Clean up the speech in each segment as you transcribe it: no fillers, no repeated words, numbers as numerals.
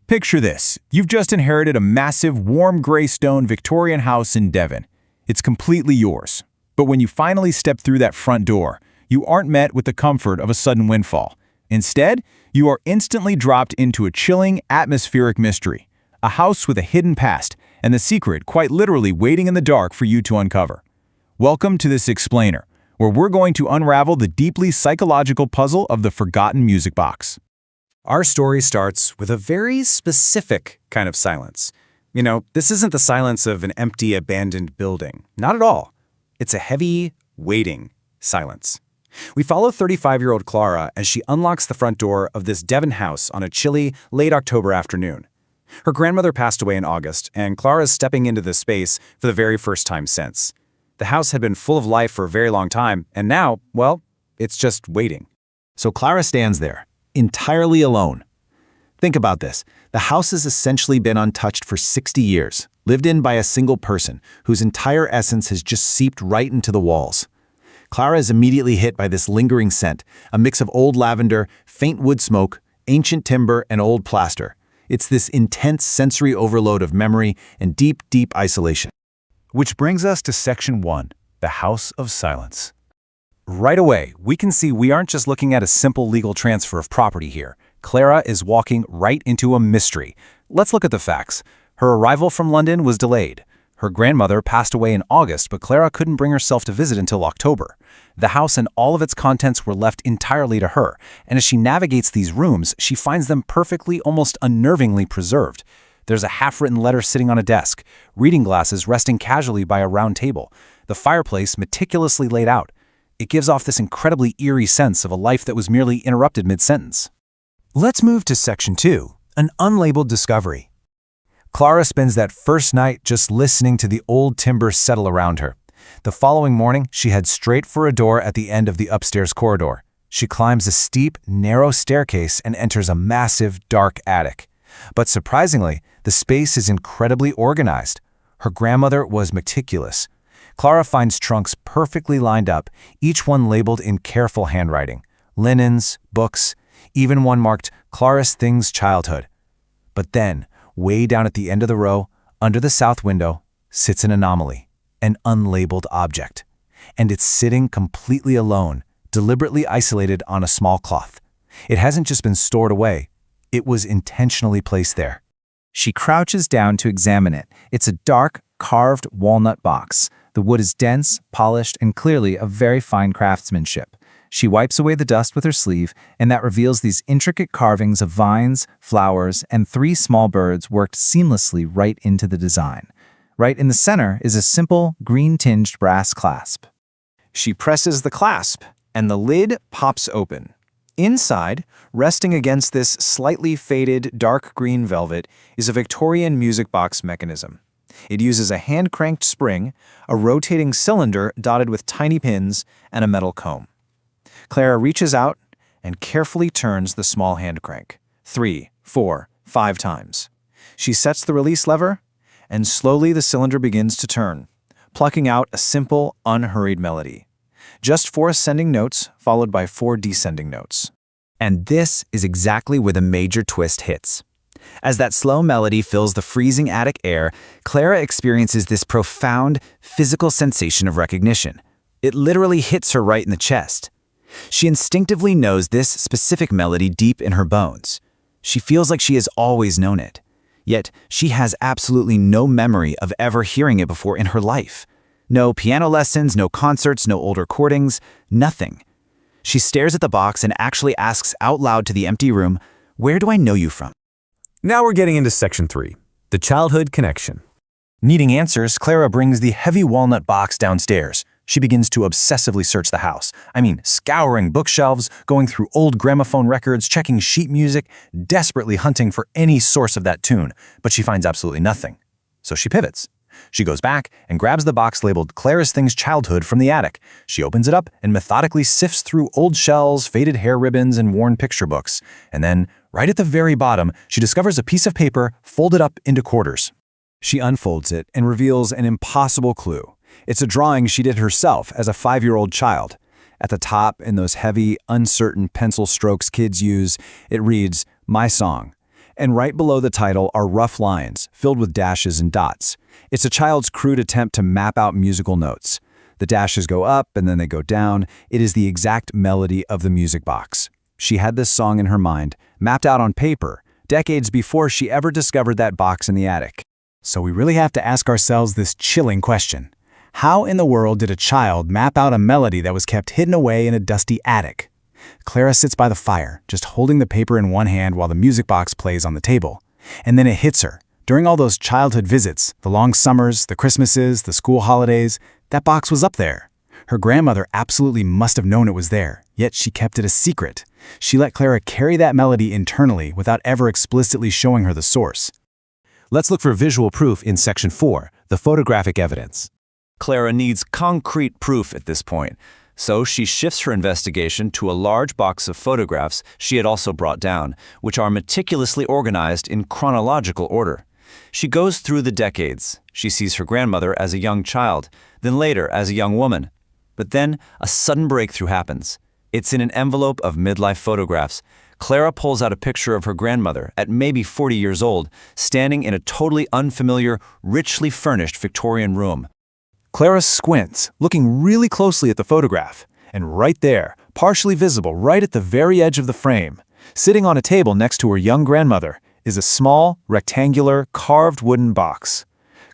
Picture this. You've just inherited a massive, warm gray stone Victorian house in Devon. It's completely yours. But when you finally step through that front door, you aren't met with the comfort of a sudden windfall. Instead, you are instantly dropped into a chilling, atmospheric mystery. A house with a hidden past, and the secret quite literally waiting in the dark for you to uncover. Welcome to this explainer, where we're going to unravel the deeply psychological puzzle of the forgotten music box. Our story starts with a very specific kind of silence. This isn't the silence of an empty, abandoned building. Not at all. It's a heavy, waiting silence. We follow 35-year-old Clara as she unlocks the front door of this Devon house on a chilly, late October afternoon. Her grandmother passed away in August, and Clara is stepping into this space for the very first time since. The house had been full of life for a very long time, and now, well, it's just waiting. So Clara stands there, entirely alone. Think about this. The house has essentially been untouched for 60 years, lived in by a single person whose entire essence has just seeped right into the walls. Clara is immediately hit by this lingering scent, a mix of old lavender, faint wood smoke, ancient timber, and old plaster. It's this intense sensory overload of memory and deep, deep isolation. Which brings us to Section 1, the House of Silence. Right away, we can see we aren't just looking at a simple legal transfer of property here. Clara is walking right into a mystery. Let's look at the facts. Her arrival from London was delayed. Her grandmother passed away in August, but Clara couldn't bring herself to visit until October. The house and all of its contents were left entirely to her, and as she navigates these rooms, she finds them perfectly, almost unnervingly preserved. There's a half-written letter sitting on a desk, reading glasses resting casually by a round table, the fireplace meticulously laid out. It gives off this incredibly eerie sense of a life that was merely interrupted mid-sentence. Let's move to Section 2, an unlabeled discovery. Clara spends that first night just listening to the old timber settle around her. The following morning, she heads straight for a door at the end of the upstairs corridor. She climbs a steep, narrow staircase and enters a massive, dark attic. But surprisingly, the space is incredibly organized. Her grandmother was meticulous. Clara finds trunks perfectly lined up, each one labeled in careful handwriting. Linens, books, even one marked Clara's Things Childhood. But then, way down at the end of the row, under the south window, sits an anomaly, an unlabeled object. And it's sitting completely alone, deliberately isolated on a small cloth. It hasn't just been stored away, it was intentionally placed there. She crouches down to examine it. It's a dark, carved walnut box. The wood is dense, polished, and clearly of very fine craftsmanship. She wipes away the dust with her sleeve, and that reveals these intricate carvings of vines, flowers, and 3 small birds worked seamlessly right into the design. Right in the center is a simple, green-tinged brass clasp. She presses the clasp, and the lid pops open. Inside, resting against this slightly faded dark green velvet, is a Victorian music box mechanism. It uses a hand-cranked spring, a rotating cylinder dotted with tiny pins, and a metal comb. Clara reaches out and carefully turns the small hand crank 3, 4, 5 times. She sets the release lever, and slowly the cylinder begins to turn, plucking out a simple, unhurried melody. Just 4 ascending notes, followed by 4 descending notes. And this is exactly where the major twist hits. As that slow melody fills the freezing attic air, Clara experiences this profound, physical sensation of recognition. It literally hits her right in the chest. She instinctively knows this specific melody deep in her bones. She feels like she has always known it. Yet, she has absolutely no memory of ever hearing it before in her life. No piano lessons, no concerts, no old recordings, nothing. She stares at the box and actually asks out loud to the empty room, "Where do I know you from?" Now we're getting into Section 3, the childhood connection. Needing answers, Clara brings the heavy walnut box downstairs. She begins to obsessively search the house. Scouring bookshelves, going through old gramophone records, checking sheet music, desperately hunting for any source of that tune, but she finds absolutely nothing. So she pivots. She goes back and grabs the box labeled Clara's Things Childhood from the attic. She opens it up and methodically sifts through old shells, faded hair ribbons, and worn picture books. And then, right at the very bottom, she discovers a piece of paper folded up into quarters. She unfolds it and reveals an impossible clue. It's a drawing she did herself as a 5-year-old child. At the top, in those heavy, uncertain pencil strokes kids use, it reads, "My Song." And right below the title are rough lines, filled with dashes and dots. It's a child's crude attempt to map out musical notes. The dashes go up and then they go down. It is the exact melody of the music box. She had this song in her mind, mapped out on paper, decades before she ever discovered that box in the attic. So we really have to ask ourselves this chilling question. How in the world did a child map out a melody that was kept hidden away in a dusty attic? Clara sits by the fire, just holding the paper in one hand while the music box plays on the table. And then it hits her. During all those childhood visits, the long summers, the Christmases, the school holidays, that box was up there. Her grandmother absolutely must have known it was there, yet she kept it a secret. She let Clara carry that melody internally without ever explicitly showing her the source. Let's look for visual proof in Section 4, the photographic evidence. Clara needs concrete proof at this point, so she shifts her investigation to a large box of photographs she had also brought down, which are meticulously organized in chronological order. She goes through the decades. She sees her grandmother as a young child, then later as a young woman. But then a sudden breakthrough happens. It's in an envelope of midlife photographs. Clara pulls out a picture of her grandmother at maybe 40 years old, standing in a totally unfamiliar, richly furnished Victorian room. Clara squints, looking really closely at the photograph. And right there, partially visible right at the very edge of the frame, sitting on a table next to her young grandmother, is a small, rectangular, carved wooden box.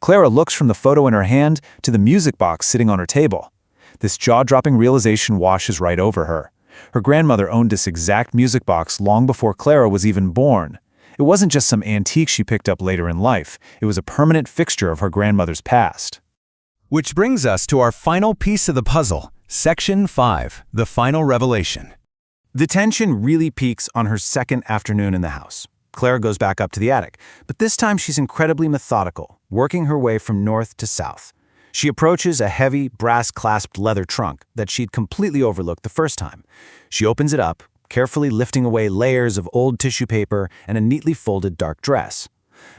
Clara looks from the photo in her hand to the music box sitting on her table. This jaw-dropping realization washes right over her. Her grandmother owned this exact music box long before Clara was even born. It wasn't just some antique she picked up later in life. It was a permanent fixture of her grandmother's past. Which brings us to our final piece of the puzzle, Section 5, the final revelation. The tension really peaks on her second afternoon in the house. Clara goes back up to the attic, but this time she's incredibly methodical, working her way from north to south. She approaches a heavy, brass-clasped leather trunk that she'd completely overlooked the first time. She opens it up, carefully lifting away layers of old tissue paper and a neatly folded dark dress.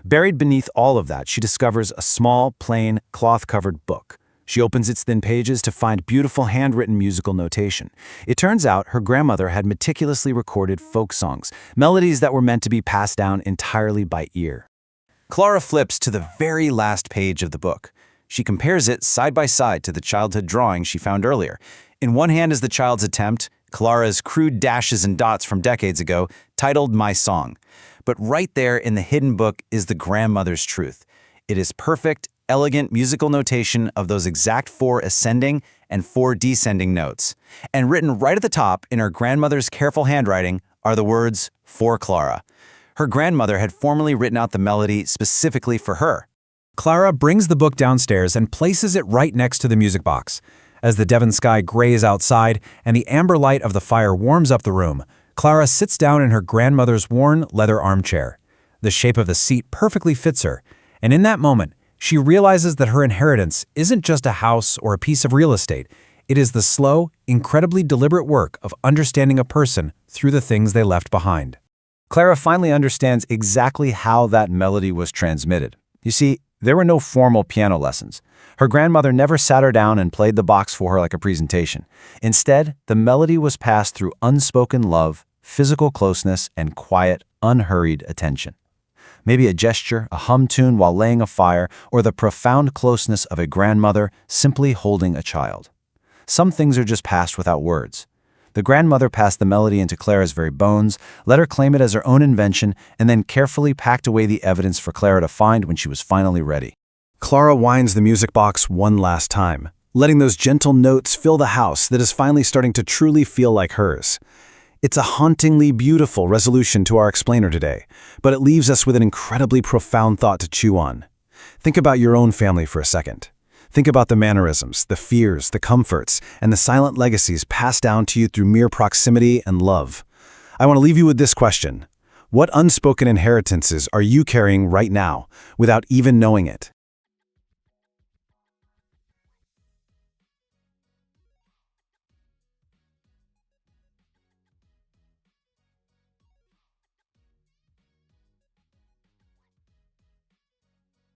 Buried beneath all of that, she discovers a small, plain, cloth-covered book. She opens its thin pages to find beautiful handwritten musical notation. It turns out her grandmother had meticulously recorded folk songs, melodies that were meant to be passed down entirely by ear. Clara flips to the very last page of the book. She compares it side by side to the childhood drawing she found earlier. In one hand is the child's attempt, Clara's crude dashes and dots from decades ago, titled My Song. But right there in the hidden book is the grandmother's truth. It is perfect, elegant musical notation of those exact 4 ascending and 4 descending notes. And written right at the top in her grandmother's careful handwriting are the words, "For Clara." Her grandmother had formerly written out the melody specifically for her. Clara brings the book downstairs and places it right next to the music box. As the Devon sky grays outside and the amber light of the fire warms up the room, Clara sits down in her grandmother's worn leather armchair. The shape of the seat perfectly fits her, and in that moment, she realizes that her inheritance isn't just a house or a piece of real estate. It is the slow, incredibly deliberate work of understanding a person through the things they left behind. Clara finally understands exactly how that melody was transmitted. You see, there were no formal piano lessons. Her grandmother never sat her down and played the box for her like a presentation. Instead, the melody was passed through unspoken love, physical closeness, and quiet, unhurried attention. Maybe a gesture, a hum tune while laying a fire, or the profound closeness of a grandmother simply holding a child. Some things are just passed without words. The grandmother passed the melody into Clara's very bones, let her claim it as her own invention, and then carefully packed away the evidence for Clara to find when she was finally ready. Clara winds the music box one last time, letting those gentle notes fill the house that is finally starting to truly feel like hers. It's a hauntingly beautiful resolution to our explainer today, but it leaves us with an incredibly profound thought to chew on. Think about your own family for a second. Think about the mannerisms, the fears, the comforts, and the silent legacies passed down to you through mere proximity and love. I want to leave you with this question. What unspoken inheritances are you carrying right now without even knowing it?